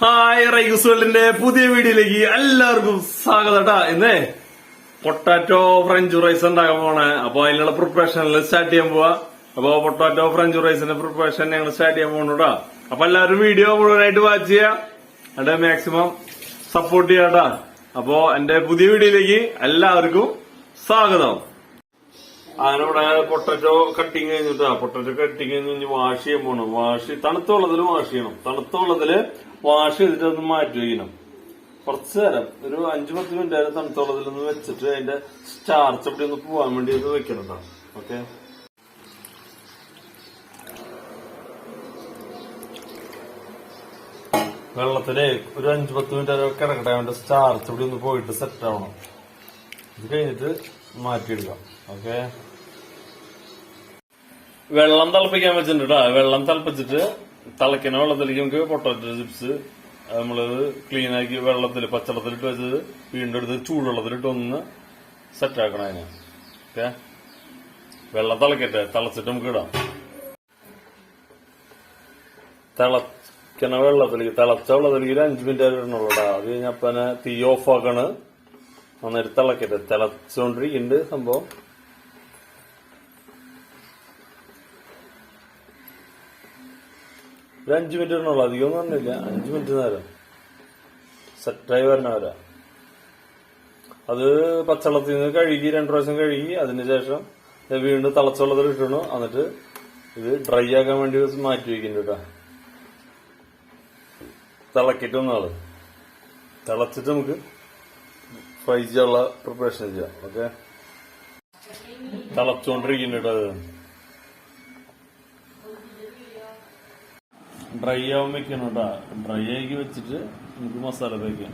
Hi റൈഗസ് വേൾഡിന്റെ പുതിയ വീഡിയോയിലേക്ക് എല്ലാവർക്കും സ്വാഗതം ട്ടാ. ഇന്നേ പൊട്ടാറ്റോ ഫ്രഞ്ച് ഫ്രൈസ് ഉണ്ടാക്കാൻ പോണേ. അപ്പൊ അതിനുള്ള പ്രിപ്പറേഷനിൽ സ്റ്റാർട്ട് ചെയ്യാൻ പോവാ. അപ്പൊ പൊട്ടാറ്റോ ഫ്രഞ്ച് ഫ്രൈസിന്റെ പ്രിപ്പറേഷൻ ഞങ്ങൾ സ്റ്റാർട്ട് ചെയ്യാൻ പോകണുട്ടാ. അപ്പൊ എല്ലാവരും വീഡിയോ മുഴുവനായിട്ട് വാച്ച് ചെയ്യാ, അവിടെ മാക്സിമം സപ്പോർട്ട് ചെയ്യാട്ടാ. അപ്പൊ എന്റെ പുതിയ വീഡിയോയിലേക്ക് എല്ലാവർക്കും സ്വാഗതം. അതിനിവിടെ പൊട്ടറ്റോ കട്ടിങ് കഴിഞ്ഞിട്ടാ. പൊട്ടറ്റോ കട്ടിങ് കഴിഞ്ഞ് വാഷ് ചെയ്യാൻ പോകണം. തണുത്ത വെള്ളത്തിൽ വാഷ് ചെയ്യണം. തണുത്ത വെള്ളത്തില് വാഷ് ചെയ്തിട്ട് ഒന്ന് മാറ്റി വയ്ക്കണം. കുറച്ചു നേരം ഒരു 5-10 മിനിറ്റ് നേരം തണുത്ത വെള്ളത്തിൽ ഒന്ന് വെച്ചിട്ട് അതിന്റെ സ്റ്റാർച്ച് അവിടെ ഒന്ന് പോവാൻ വേണ്ടി ഒന്ന് വെക്കണം കേട്ടോ. ഓക്കെ, വെള്ളത്തില് ഒരു 5-10 മിനിറ്റ് നേരം കിടക്കട്ടെ. അവന്റെ സ്റ്റാർച്ച് ഇവിടെ ഒന്ന് പോയിട്ട് സെറ്റ് ആവണം. ഇത് കഴിഞ്ഞിട്ട് മാറ്റിയെടുക്കാം. ഓക്കെ, വെള്ളം തിളപ്പിക്കാൻ വെച്ചിട്ടുണ്ട് കേട്ടോ. വെള്ളം തിളപ്പിച്ചിട്ട് തിളക്കുന്ന വെള്ളത്തിലേക്ക് നമുക്ക് പൊട്ടാറ്റോ ചിപ്സ് നമ്മള് ക്ലീൻ ആക്കി വെള്ളത്തിൽ പച്ചവെള്ളത്തിലിട്ട് വെച്ചത് വീണ്ടും എടുത്ത് ചൂടുവെള്ളത്തിലിട്ട് ഒന്ന് സെറ്റ് ആക്കണം അതിന്. ഓക്കെ, വെള്ളം തിളക്കട്ടെ. തിളച്ചിട്ട് നമുക്ക് ഇടാം. തിളക്കുന്ന വെള്ളത്തിലേക്ക് തിളച്ച വെള്ളത്തിലേക്ക് ഒരു 5 മിനിറ്റ് ഇടണുള്ളൂ കേട്ടോ. അത് കഴിഞ്ഞപ്പനെ തീ ഓഫ് ആക്കാണ്. നന്നായിട്ട് തിളക്കട്ടെ. തിളച്ചുകൊണ്ടിരിക്കുന്നുണ്ട് സംഭവം. ഒരു 5 മിനിറ്റ് ഇടണുള്ളൂ, അധികം പറഞ്ഞില്ല. 5 മിനിറ്റ് നേരം സെറ്റായി വരണവരാ. അത് പച്ചവെള്ളത്തിൽ നിന്ന് കഴുകി 2 പ്രാവശ്യം കഴുകി അതിനുശേഷം വീണ്ടും തിളച്ച വെള്ളത്തിൽ ഇട്ടണു. എന്നിട്ട് ഇത് ഡ്രൈ ആക്കാൻ വേണ്ടി മാറ്റി വയ്ക്കുന്നുണ്ട് കേട്ടോ. തിളക്കിട്ടൊന്നാള് തിളച്ചിട്ട് നമുക്ക് ഫ്രൈ ചെയ്യാനുള്ള പ്രിപ്പറേഷൻ ചെയ്യാം. ഓക്കെ, തിളച്ചോണ്ടിരിക്കുന്നുണ്ട് കേട്ടോ. അത് ഡ്രൈ ആവാൻ വെക്കണം കേട്ടാ. ഡ്രൈ ആക്കി വെച്ചിട്ട് നമുക്ക് മസാല തേക്കാം.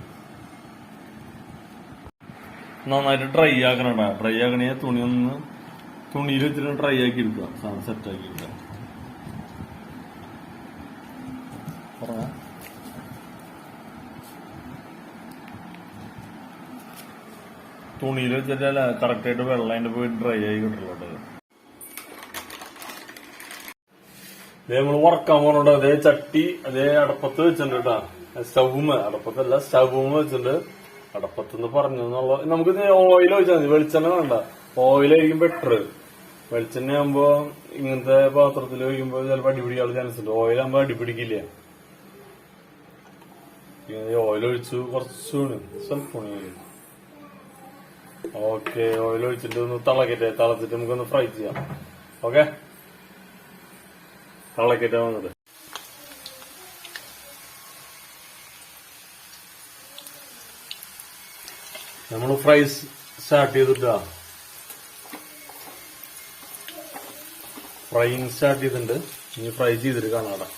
നന്നായിട്ട് ഡ്രൈ ആക്കണം കേട്ടാ. ഡ്രൈ ആക്കണേ തുണിയിൽ വെച്ചിട്ട് ഡ്രൈ ആക്കി എടുക്കുക. സാധനം സെറ്റ് ആക്കി എടുക്കുക. തുണിയിൽ വെച്ചിട്ടല്ല, കറക്റ്റായിട്ട് വെള്ളം അതിന്റെ പോയി ഡ്രൈ ആയി കിട്ടുള്ളൂ കേട്ടോ. അതേ നമ്മള് വറക്കാൻ പോകണുണ്ട്. അതേ ചട്ടി അതേ അടപ്പത്ത് വെച്ചിട്ടുണ്ട് കേട്ടാ. അടപ്പത്തല്ല സ്റ്റൗമ്മ വെച്ചിട്ടുണ്ട്. അടപ്പത്തെന്ന് പറഞ്ഞു എന്നുള്ള നമുക്ക് ഓയിൽ ഒഴിച്ചാൽ മതി. വെളിച്ചെണ്ണ വേണ്ട, ഓയിലായിരിക്കും ബെറ്റർ. വെളിച്ചെണ്ണ ആകുമ്പോ ഇങ്ങനത്തെ പാത്രത്തിൽ ഒഴിക്കുമ്പോ ചിലപ്പോൾ അടിപിടിക്കാനുള്ള ചാൻസ് ഉണ്ട്. ഓയിലാകുമ്പോ അടിപിടിക്കില്ല. ഓയിൽ ഒഴിച്ചു കുറച്ചുകൂടി സ്വല്പം. ഓക്കെ, ഓയിൽ ഒഴിച്ചിട്ട് ഒന്ന് തിളക്കട്ടെ. തിളച്ചിട്ട് നമുക്കൊന്ന് ഫ്രൈ ചെയ്യാം. ഓക്കെ, തിളക്കട്ടെ. വന്നത് നമ്മൾ ഫ്രൈ സ്റ്റാർട്ട് ചെയ്തിട്ടാ. ഫ്രൈയിങ് സ്റ്റാർട്ട് ചെയ്തിട്ടുണ്ട്. ഇനി ഫ്രൈ ചെയ്തിട്ട് കാണാടാ.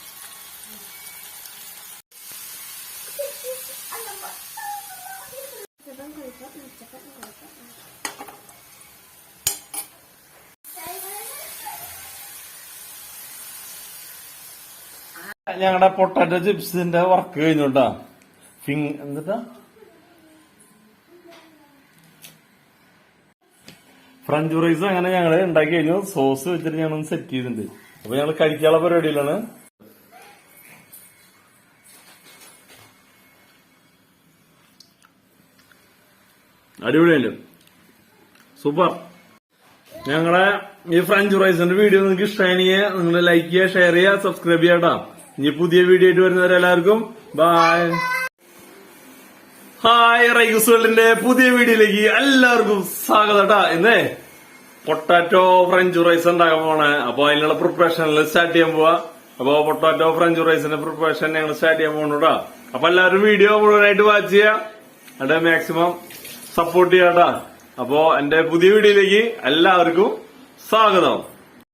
ഞങ്ങളുടെ പൊട്ടാറ്റോ ചിപ്സിന്റെ വർക്ക് കഴിഞ്ഞോട്ടാ. എന്താ ഫ്രഞ്ച് ഫ്രൈസ് അങ്ങനെ ഞങ്ങള് ഉണ്ടാക്കി കഴിഞ്ഞു. സോസ് വെച്ചിട്ട് ഞങ്ങൾ സെറ്റ് ചെയ്തിട്ടുണ്ട്. അപ്പൊ ഞങ്ങൾ കഴിക്കാനുള്ള പരിപാടിയിലാണ്. അടിപൊളിയല്ലോ, സൂപ്പർ. ഞങ്ങളെ ഈ ഫ്രഞ്ച് ഫ്രൈസിന്റെ വീഡിയോ നിങ്ങൾക്ക് ഇഷ്ടമാണെങ്കിൽ നിങ്ങൾ ലൈക്ക് ചെയ്യുക, ഷെയർ ചെയ്യുക, സബ്സ്ക്രൈബ് ചെയ്യാട്ടോ. ഇനി പുതിയ വീഡിയോ ആയിട്ട് വരുന്നവരെല്ലാവർക്കും ബൈ. ഹായ് റൈഗസ് വേൾഡിന്റെ പുതിയ വീഡിയോയിലേക്ക് എല്ലാവർക്കും സ്വാഗതം ട്ടാ. ഇന്നേ പൊട്ടാറ്റോ ഫ്രഞ്ച് ഫ്രൈസ് ഉണ്ടാക്കാൻ പോണേ. അപ്പൊ അതിനുള്ള പ്രിപ്പറേഷനിൽ സ്റ്റാർട്ട് ചെയ്യാൻ പോവാ. അപ്പൊ പൊട്ടാറ്റോ ഫ്രഞ്ച് ഫ്രൈസിന്റെ പ്രിപ്പറേഷൻ ഞങ്ങൾ സ്റ്റാർട്ട് ചെയ്യാൻ പോകണുട്ടാ. അപ്പൊ എല്ലാവരും വീഡിയോ മുഴുവനായിട്ട് വാച്ച് ചെയ്യാ, അവിടെ മാക്സിമം സപ്പോർട്ട് ചെയ്യാട്ടാ. അപ്പോ എന്റെ പുതിയ വീഡിയോയിലേക്ക് എല്ലാവർക്കും സ്വാഗതം.